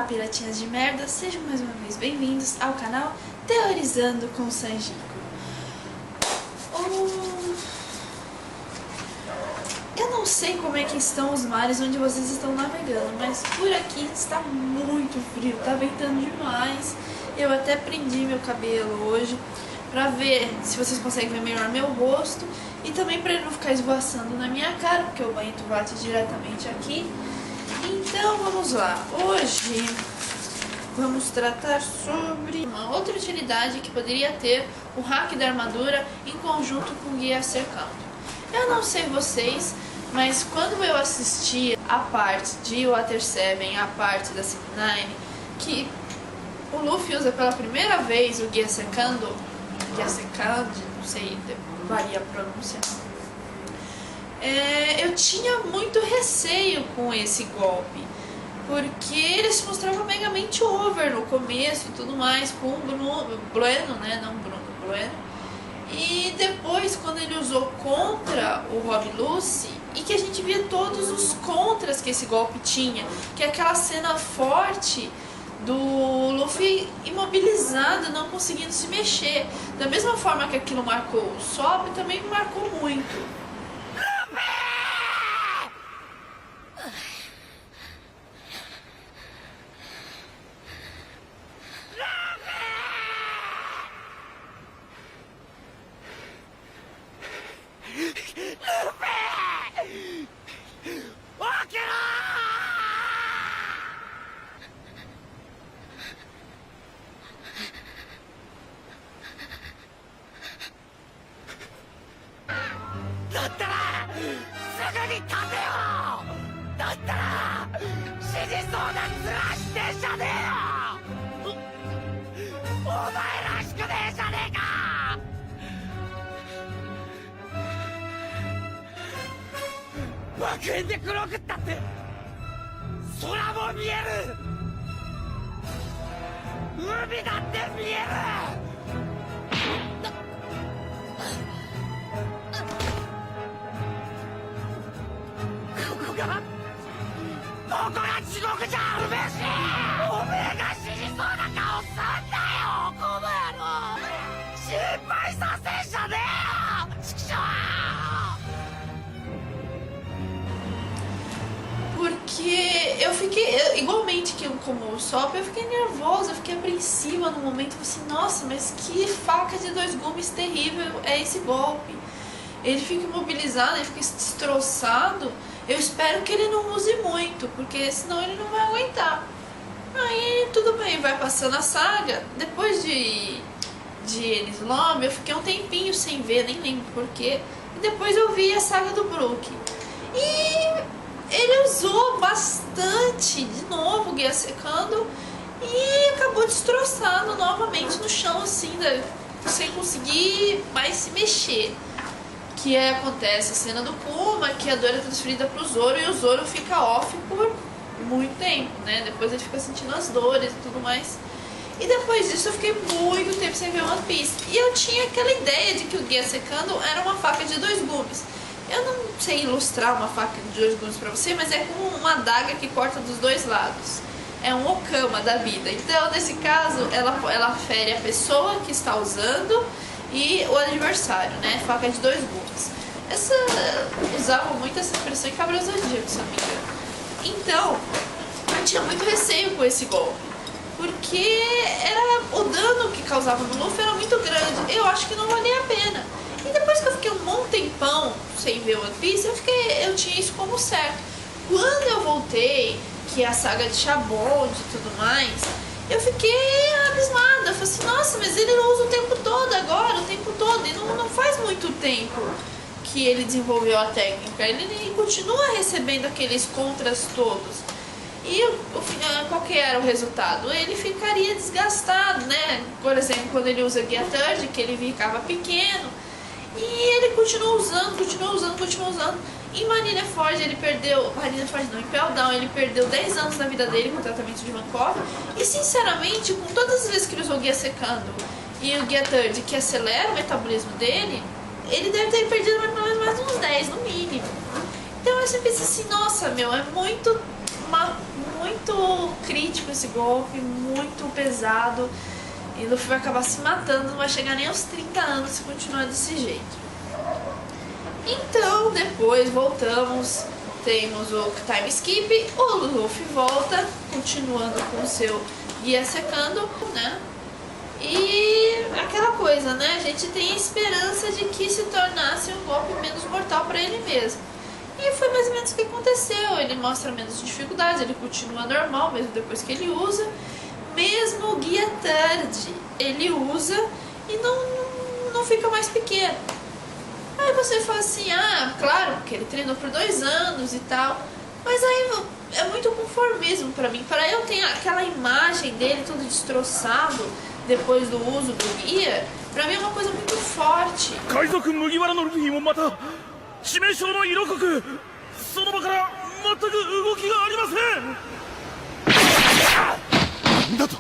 piratinhas de merda, sejam mais uma vez bem-vindos ao canal Teorizando com Sanjico. Eu não sei como é que estão os mares onde vocês estão navegando, mas por aqui está muito frio, tá ventando demais. Eu até prendi meu cabelo hoje pra ver se vocês conseguem ver melhor meu rosto e também pra ele não ficar esvoaçando na minha cara, porque o banho bate diretamente aqui. Então vamos lá, hoje vamos tratar sobre uma outra utilidade que poderia ter o hack da armadura em conjunto com o guia cercando. Eu não sei vocês, mas quando eu assisti a parte de Water 7, a parte da CP9, que o Luffy usa pela primeira vez o guia cercando, não sei, varia a pronúncia. Eu tinha muito receio com esse golpe, porque ele se mostrava megamente over no começo e tudo mais, com o Bueno, né? Não Bruno, Bueno. E depois, quando ele usou contra o Rob Lucy, e que a gente via todos os contras que esse golpe tinha, que é aquela cena forte do Luffy imobilizado, não conseguindo se mexer. Da mesma forma que aquilo marcou o Sop, também me marcou muito. Porque eu fiquei, igualmente que como o Sop, eu fiquei nervosa, eu fiquei apreensiva no momento. Eu falei assim, nossa, mas que faca de dois gumes terrível é esse golpe. Ele fica imobilizado, ele fica destroçado. Eu espero que ele não use muito, porque senão ele não vai aguentar. Aí tudo bem, vai passando a saga. Depois de Enies Lobby, eu fiquei um tempinho sem ver, nem lembro porquê. E depois eu vi a saga do Brook. E ele usou bastante de novo o guia secando e acabou destroçado novamente no chão, assim, sem conseguir mais se mexer. Que acontece a cena do Kuma, que a dor é transferida pro Zoro e o Zoro fica off por muito tempo, né? Depois ele fica sentindo as dores e tudo mais. E depois disso eu fiquei muito tempo sem ver One Piece. E eu tinha aquela ideia de que o guia secando era uma faca de dois gumes. Eu não sei ilustrar uma faca de dois gumes pra você, mas é como uma adaga que corta dos dois lados. É um Okama da vida. Então, nesse caso, ela fere a pessoa que está usando e o adversário, né? Faca de dois gumes. Usava muito essa expressão em Cavaleiro do Zodíaco, se eu não me engano. Então, eu tinha muito receio com esse golpe, porque o dano que causava no Luffy era muito grande. Eu acho que não valia a pena. E depois que eu fiquei um bom tempão sem ver One Piece, eu tinha isso como certo. Quando eu voltei, que é a saga de Shabond e tudo mais, eu fiquei abismada. Eu falei assim, nossa, mas ele não usa o tempo todo agora, o tempo todo. E não faz muito tempo que ele desenvolveu a técnica. Ele continua recebendo aqueles contras todos. E qual que era o resultado? Ele ficaria desgastado, né? Por exemplo, quando ele usa Gear Third, que ele ficava pequeno. E ele continua usando. Em Marineford ele perdeu... Marineford não, em Pell Down ele perdeu 10 anos da vida dele com o tratamento de Vankov. E sinceramente, com todas as vezes que ele usou o Guia Secando e o Guia Third, que acelera o metabolismo dele, ele deve ter perdido mais uns 10 no mínimo. Então eu sempre pensei assim, nossa, meu, é muito muito crítico esse golpe, muito pesado. E o Luffy vai acabar se matando, não vai chegar nem aos 30 anos se continuar desse jeito. Então, depois voltamos, temos o time skip, o Luffy volta, continuando com o seu guia secando, né? E aquela coisa, né? A gente tem a esperança de que se tornasse um golpe menos mortal para ele mesmo. E foi mais ou menos o que aconteceu. Ele mostra menos dificuldades, ele continua normal mesmo depois que ele usa. Mesmo o guia Third, ele usa e não fica mais pequeno. Aí você fala assim, ah, claro, porque ele treinou por 2 anos e tal. Mas aí é muito conformismo pra mim. Para eu ter aquela imagem dele todo destroçado depois do uso do guia, pra mim é uma coisa muito forte. Kaizoku Mugiwara no Luffyもまた致命傷の色濃くその場から全く動きがありません。なんだと。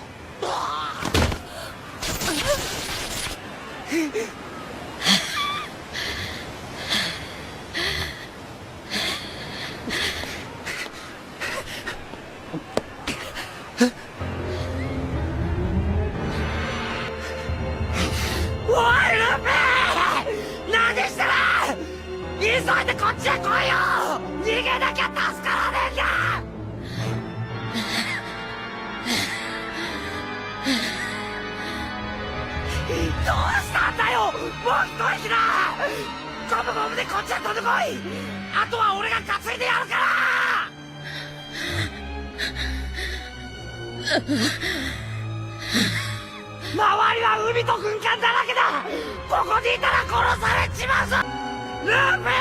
おいルフィ！何してる！急いでこっちへ来いよ！逃げなきゃ助からねえんだ！どうしたんだよ！もう一息だ！ゴムゴムでこっちへ飛んでこい！あとは俺が担いでやるから！周りは海と軍艦だらけだ！ここにいたら殺されちまうぞ！ルフィ！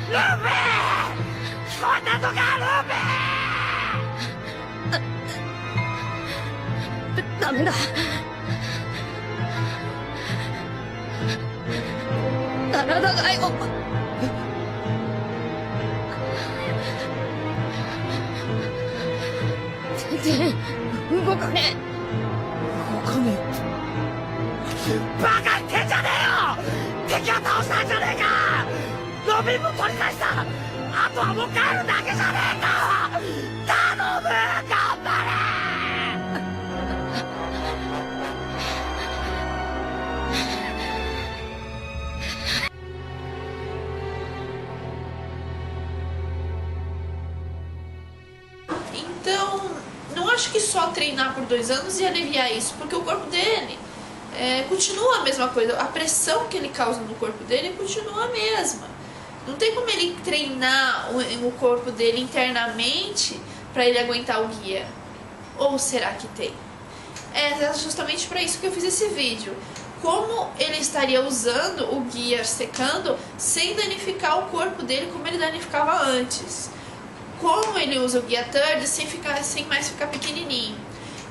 ルフィ！聞こえたのかルフィ！ダメだ。体がよ。全然動かねえ。動かねえ。バカ言ってんじゃねえよ！敵を倒したんじゃねえか！ロビンも取り返した！あとはもう帰るだけじゃねえか！頼む！頑張れ！Então, não acho que só treinar por 2 anos ia aliviar isso, porque o corpo dele continua a mesma coisa. A pressão que ele causa no corpo dele continua a mesma. Não tem como ele treinar o corpo dele internamente para ele aguentar o guia. Ou será que tem? É justamente para isso que eu fiz esse vídeo. Como ele estaria usando o guia secando sem danificar o corpo dele como ele danificava antes. Como ele usa o guia Third sem mais ficar pequenininho.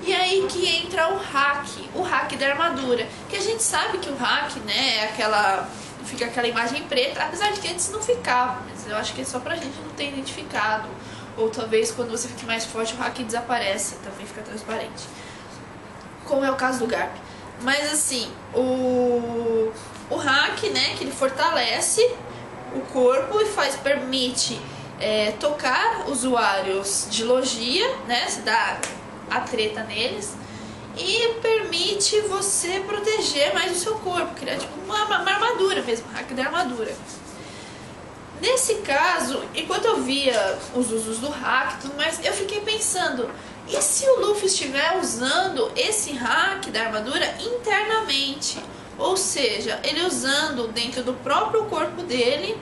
E aí que entra o hack da armadura. Que a gente sabe que o hack, né, fica aquela imagem preta, apesar de que antes não ficava, mas eu acho que é só pra gente não ter identificado. Ou talvez quando você fique mais forte o hack desaparece, também fica transparente. Como é o caso do Garp. Mas assim, o hack, né, que ele fortalece o corpo e permite tocar usuários de logia, né, se dá a treta neles, e permite você proteger mais o seu corpo, criar tipo uma armadura mesmo, hack da armadura. Nesse caso, enquanto eu via os usos do hack e tudo mais, eu fiquei pensando, e se o Luffy estiver usando esse hack da armadura internamente? Ou seja, ele usando dentro do próprio corpo dele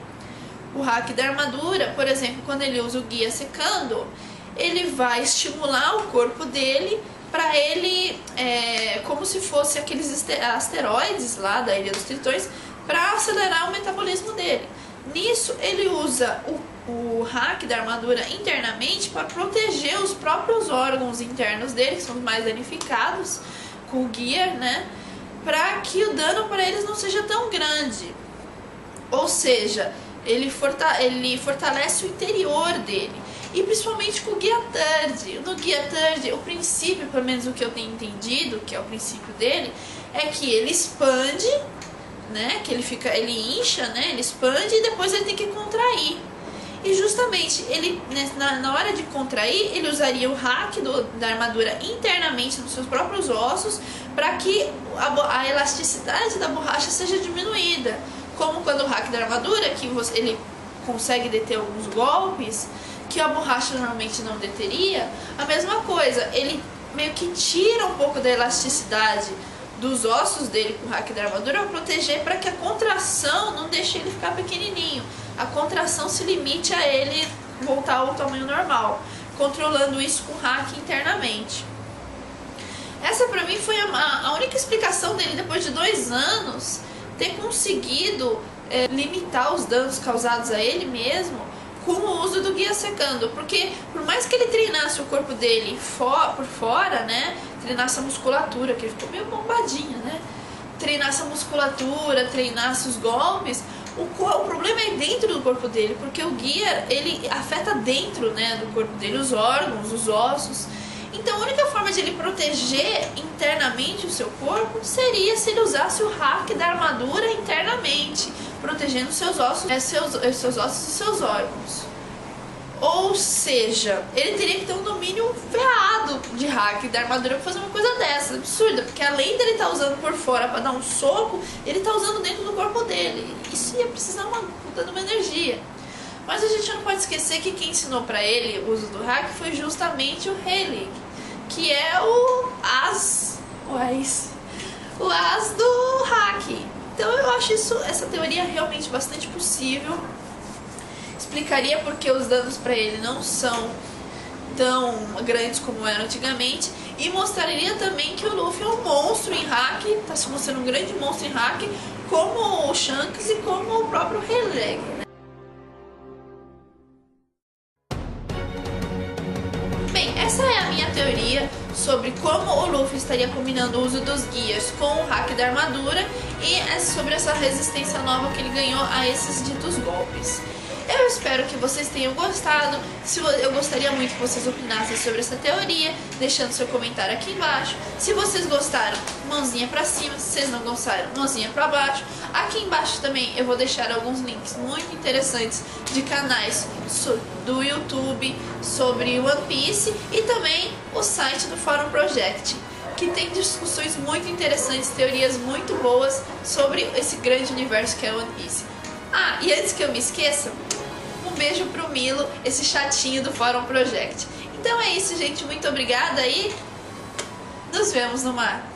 o hack da armadura, por exemplo, quando ele usa o guia secando, ele vai estimular o corpo dele para ele, como se fosse aqueles asteroides lá da Ilha dos Tritões, para acelerar o metabolismo dele. Nisso, ele usa o hack da armadura internamente para proteger os próprios órgãos internos dele, que são os mais danificados com o gear, né? Para que o dano para eles não seja tão grande. Ou seja, ele fortalece o interior dele. E principalmente com o Guia Third. No Guia Third, o princípio, pelo menos o que eu tenho entendido, que é o princípio dele, é que ele expande, né? Que ele incha, né? Ele expande e depois ele tem que contrair. E justamente ele, na hora de contrair, ele usaria o hack da armadura internamente dos seus próprios ossos para que a elasticidade da borracha seja diminuída. Como quando o hack da armadura, que ele consegue deter alguns golpes que a borracha normalmente não deteria, a mesma coisa, ele meio que tira um pouco da elasticidade dos ossos dele com o hack da armadura para proteger, para que a contração não deixe ele ficar pequenininho. A contração se limite a ele voltar ao tamanho normal, controlando isso com o hack internamente. Essa pra mim foi a única explicação dele depois de 2 anos ter conseguido limitar os danos causados a ele mesmo com o uso do Guia Secando, porque por mais que ele treinasse o corpo dele por fora, né, treinasse a musculatura, que ele ficou meio bombadinho, né, treinasse a musculatura, treinasse os golpes, o problema é dentro do corpo dele, porque o guia, ele afeta dentro, né, do corpo dele, os órgãos, os ossos. Então a única forma de ele proteger internamente o seu corpo seria se ele usasse o hack da armadura internamente, protegendo seus ossos, seus ossos e seus órgãos. Ou seja, ele teria que ter um domínio ferrado de hack da armadura pra fazer uma coisa dessa, absurda, porque além dele estar usando por fora pra dar um soco, ele tá usando dentro do corpo dele. Isso ia precisar uma puta de uma energia. Mas a gente não pode esquecer que quem ensinou pra ele o uso do hack foi justamente o Heilig, que é o as do hack. Então eu acho essa teoria realmente bastante possível. Explicaria porque os danos para ele não são tão grandes como eram antigamente, e mostraria também que o Luffy é um monstro em hack, está se mostrando um grande monstro em hack, como o Shanks e como o próprio Heilig, né? Bem, essa é a minha teoria sobre como o Luffy estaria combinando o uso dos guias com o hack da armadura e sobre essa resistência nova que ele ganhou a esses ditos golpes. Eu espero que vocês tenham gostado. Eu gostaria muito que vocês opinassem sobre essa teoria, deixando seu comentário aqui embaixo. Se vocês gostaram, mãozinha pra cima. Se vocês não gostaram, mãozinha pra baixo. Aqui embaixo também eu vou deixar alguns links muito interessantes de canais do YouTube sobre One Piece e também o site do Fórum Project, que tem discussões muito interessantes, teorias muito boas sobre esse grande universo que é One Piece. Ah, e antes que eu me esqueça, um beijo pro Milo, esse chatinho do Fórum Project. Então é isso, gente. Muito obrigada e nos vemos no mar.